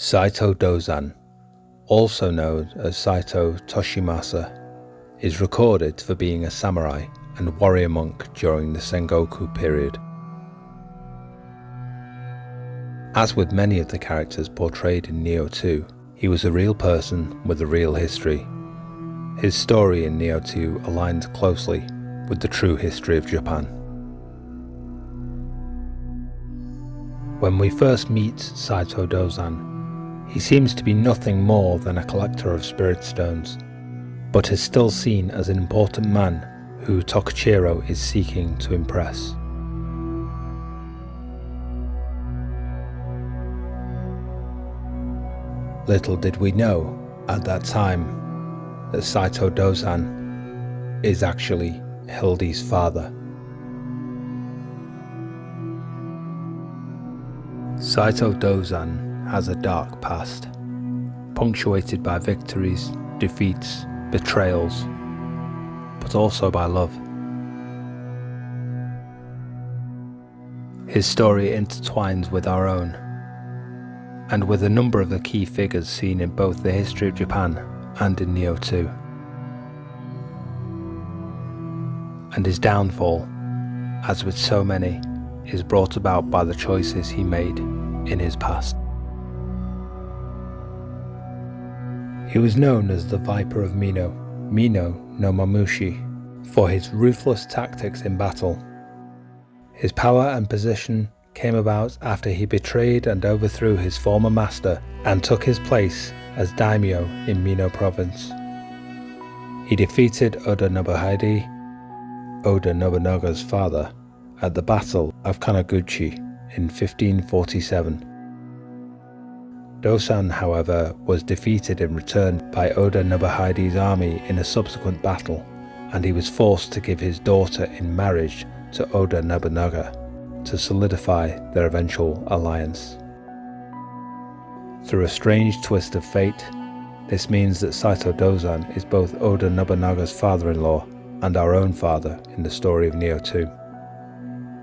Saito Dosan, also known as Saito Toshimasa, is recorded for being a samurai and warrior monk during the Sengoku period. As with many of the characters portrayed in Nioh 2, he was a real person with a real history. His story in Nioh 2 aligns closely with the true history of Japan. When we first meet Saito Dosan, he seems to be nothing more than a collector of spirit stones, but is still seen as an important man who Tokichiro is seeking to impress. Little did we know at that time that Saito Dosan is actually Hilde's father. Saito Dosan has a dark past, punctuated by victories, defeats, betrayals, but also by love. His story intertwines with our own, and with a number of the key figures seen in both the history of Japan and in Nioh 2. And his downfall, as with so many, is brought about by the choices he made in his past. He was known as the Viper of Mino no Mamushi, for his ruthless tactics in battle. His power and position came about after he betrayed and overthrew his former master and took his place as daimyo in Mino province. He defeated Oda Nobunaga, Oda Nobunaga's father, at the Battle of Kawaguchi in 1547. Dosan, however, was defeated in return by Oda Nobunaga's army in a subsequent battle, and he was forced to give his daughter in marriage to Oda Nobunaga to solidify their eventual alliance. Through a strange twist of fate, this means that Saito Dosan is both Oda Nobunaga's father-in-law and our own father in the story of Nioh 2.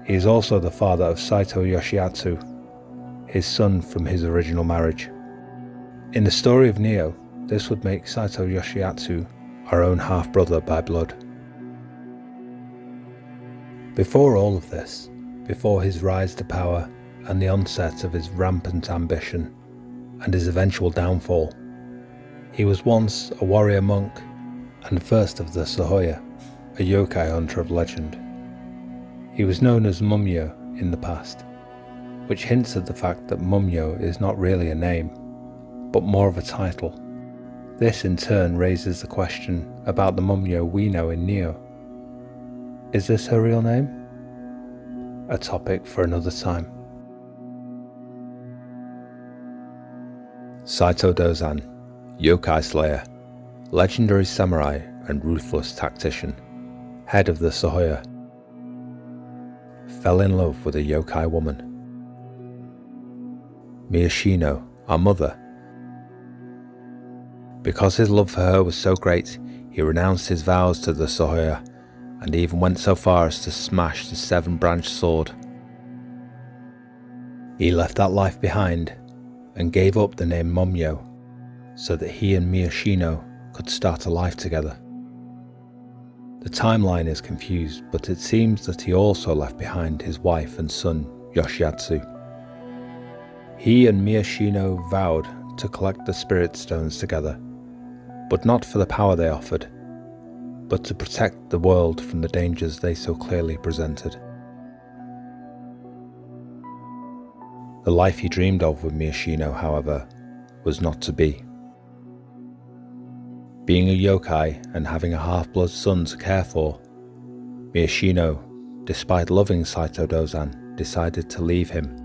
He is also the father of Saito Yoshiatsu, his son from his original marriage. In the story of Nioh, this would make Saito Yoshiatsu our own half-brother by blood. Before all of this, before his rise to power and the onset of his rampant ambition and his eventual downfall, he was once a warrior monk and first of the Sahoya, a yokai hunter of legend. He was known as Mumyo in the past, which hints at the fact that Mumyo is not really a name, but more of a title. This in turn raises the question about the Mumyo we know in Nioh. Is this her real name? A topic for another time. Saito Dosan, yokai slayer, legendary samurai and ruthless tactician, head of the Sahoya, fell in love with a yokai woman. Miyashino, our mother. Because his love for her was so great, he renounced his vows to the Sahoya and even went so far as to smash the 7-branched sword. He left that life behind and gave up the name Mumyo so that he and Miyashino could start a life together. The timeline is confused, but it seems that he also left behind his wife and son, Yoshiatsu. He and Miyashino vowed to collect the spirit stones together, but not for the power they offered, but to protect the world from the dangers they so clearly presented. The life he dreamed of with Miyashino, however, was not to be. Being a yokai and having a half-blood son to care for, Miyashino, despite loving Saito Dosan, decided to leave him,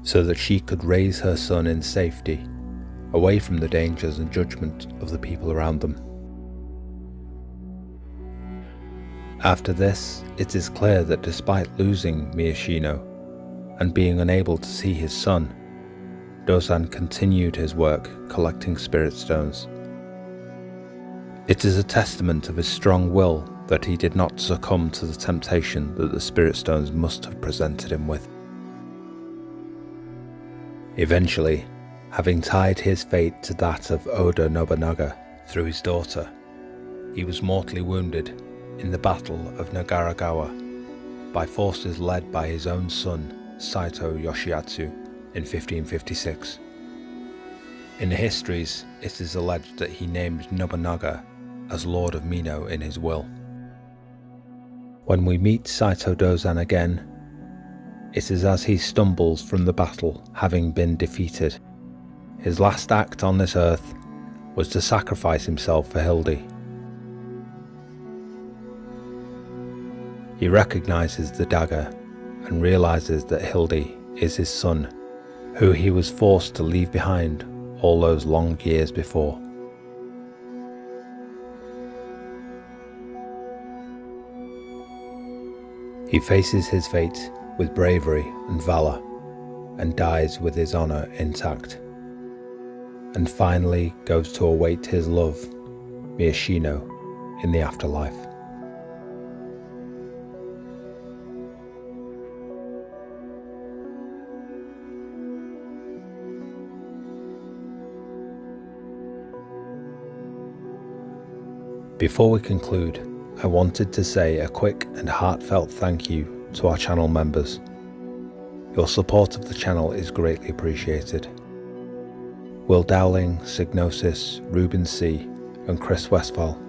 so that she could raise her son in safety, away from the dangers and judgment of the people around them. After this, it is clear that despite losing Miyashino and being unable to see his son, Dosan continued his work collecting spirit stones. It is a testament of his strong will that he did not succumb to the temptation that the spirit stones must have presented him with. Eventually, having tied his fate to that of Oda Nobunaga through his daughter, he was mortally wounded in the Battle of Nagaragawa by forces led by his own son Saito Yoshiatsu in 1556. In the histories, it is alleged that he named Nobunaga as Lord of Nioh in his will. When we meet Saito Dosan again, it is as he stumbles from the battle, having been defeated. His last act on this earth was to sacrifice himself for Hilde. He recognizes the dagger and realizes that Hilde is his son, who he was forced to leave behind all those long years before. He faces his fate with bravery and valor, and dies with his honor intact, and finally goes to await his love, Miyashino, in the afterlife. Before we conclude, I wanted to say a quick and heartfelt thank you to our channel members. Your support of the channel is greatly appreciated. Will Dowling, Signosis, Ruben C, and Chris Westphal.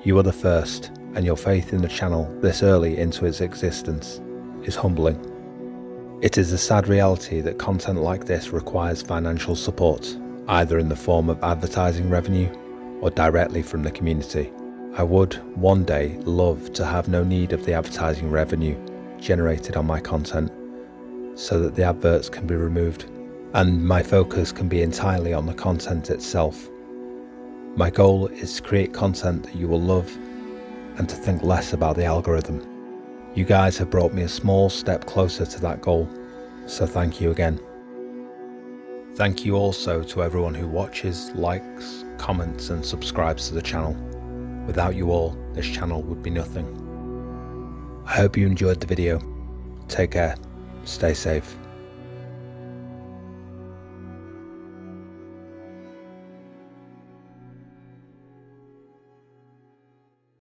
You are the first, and your faith in the channel this early into its existence is humbling. It is a sad reality that content like this requires financial support, either in the form of advertising revenue or directly from the community. I would one day love to have no need of the advertising revenue generated on my content, so that the adverts can be removed and my focus can be entirely on the content itself. My goal is to create content that you will love and to think less about the algorithm. You guys have brought me a small step closer to that goal, so thank you again. Thank you also to everyone who watches, likes, comments and subscribes to the channel. Without you all, this channel would be nothing. I hope you enjoyed the video. Take care, stay safe.